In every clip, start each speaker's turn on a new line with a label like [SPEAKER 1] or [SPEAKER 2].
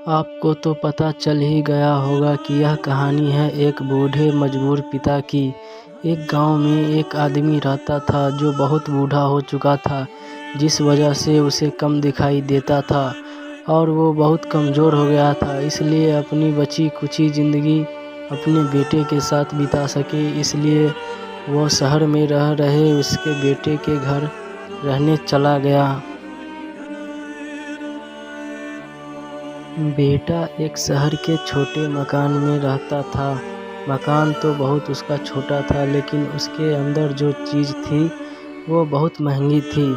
[SPEAKER 1] आपको तो पता चल ही गया होगा कि यह कहानी है एक बूढ़े मजबूर पिता की। एक गांव में एक आदमी रहता था जो बहुत बूढ़ा हो चुका था, जिस वजह से उसे कम दिखाई देता था और वो बहुत कमज़ोर हो गया था। इसलिए अपनी बची कुची ज़िंदगी अपने बेटे के साथ बिता सके, इसलिए वो शहर में रह रहे उसके बेटे के घर रहने चला गया। बेटा एक शहर के छोटे मकान में रहता था। मकान तो बहुत उसका छोटा था, लेकिन उसके अंदर जो चीज़ थी वो बहुत महंगी थी।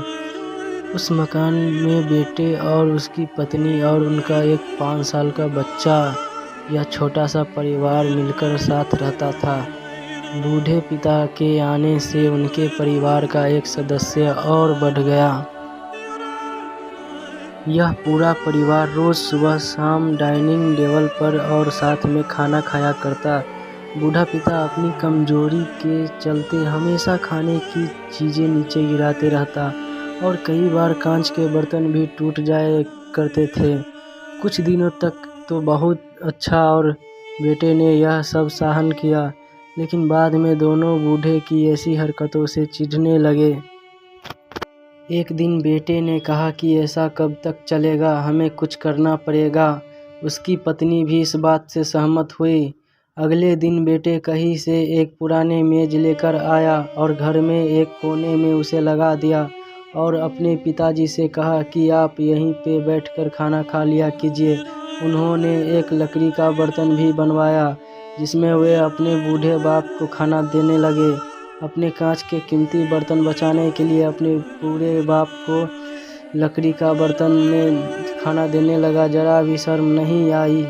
[SPEAKER 1] उस मकान में बेटे और उसकी पत्नी और उनका एक 5 साल का बच्चा या छोटा सा परिवार मिलकर साथ रहता था। बूढ़े पिता के आने से उनके परिवार का एक सदस्य और बढ़ गया। यह पूरा परिवार रोज़ सुबह शाम डाइनिंग टेबल पर और साथ में खाना खाया करता। बूढ़ा पिता अपनी कमजोरी के चलते हमेशा खाने की चीज़ें नीचे गिराते रहता और कई बार कांच के बर्तन भी टूट जाया करते थे। कुछ दिनों तक तो बहुत अच्छा और बेटे ने यह सब सहन किया, लेकिन बाद में दोनों बूढ़े की ऐसी हरकतों से चिढ़ने लगे। एक दिन बेटे ने कहा कि ऐसा कब तक चलेगा, हमें कुछ करना पड़ेगा। उसकी पत्नी भी इस बात से सहमत हुई। अगले दिन बेटे कहीं से एक पुराने मेज लेकर आया और घर में एक कोने में उसे लगा दिया और अपने पिताजी से कहा कि आप यहीं पे बैठकर खाना खा लिया कीजिए। उन्होंने एक लकड़ी का बर्तन भी बनवाया जिसमें वे अपने बूढ़े बाप को खाना देने लगे। अपने कांच के कीमती बर्तन बचाने के लिए अपने बूढ़े बाप को लकड़ी का बर्तन में खाना देने लगा। जरा भी शर्म नहीं आई।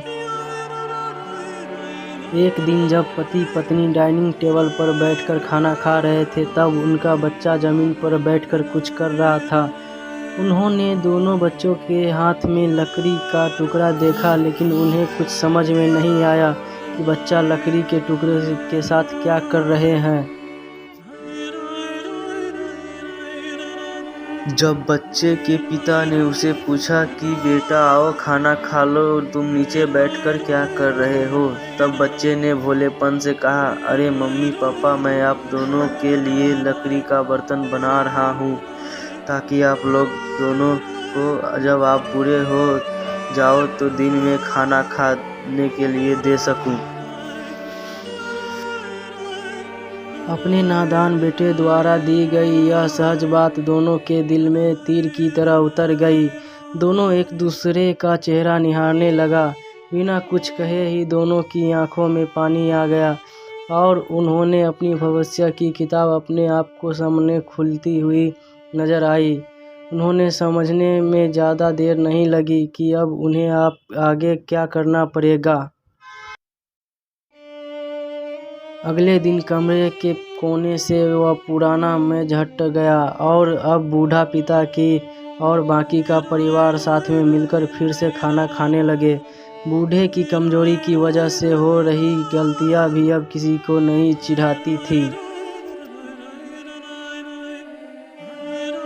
[SPEAKER 1] एक दिन जब पति पत्नी डाइनिंग टेबल पर बैठकर खाना खा रहे थे, तब उनका बच्चा जमीन पर बैठकर कुछ कर रहा था। उन्होंने दोनों बच्चों के हाथ में लकड़ी का टुकड़ा देखा, लेकिन उन्हें कुछ समझ में नहीं आया कि बच्चा लकड़ी के टुकड़े के साथ क्या कर रहे हैं। जब बच्चे के पिता ने उसे पूछा कि बेटा आओ खाना खा लो, तुम नीचे बैठकर क्या कर रहे हो, तब बच्चे ने भोलेपन से कहा, अरे मम्मी पापा, मैं आप दोनों के लिए लकड़ी का बर्तन बना रहा हूँ ताकि आप लोग दोनों को जब आप बूढ़े हो जाओ तो दिन में खाना खाने के लिए दे सकूं। अपने नादान बेटे द्वारा दी गई यह सहज बात दोनों के दिल में तीर की तरह उतर गई। दोनों एक दूसरे का चेहरा निहारने लगा। बिना कुछ कहे ही दोनों की आंखों में पानी आ गया और उन्होंने अपनी भविष्य की किताब अपने आप को सामने खुलती हुई नजर आई। उन्होंने समझने में ज़्यादा देर नहीं लगी कि अब उन्हें आगे क्या करना पड़ेगा। अगले दिन कमरे के कोने से वह पुराना मेज हट गया और अब बूढ़ा पिता की और बाकी का परिवार साथ में मिलकर फिर से खाना खाने लगे। बूढ़े की कमजोरी की वजह से हो रही गलतियां भी अब किसी को नहीं चिढ़ाती थी।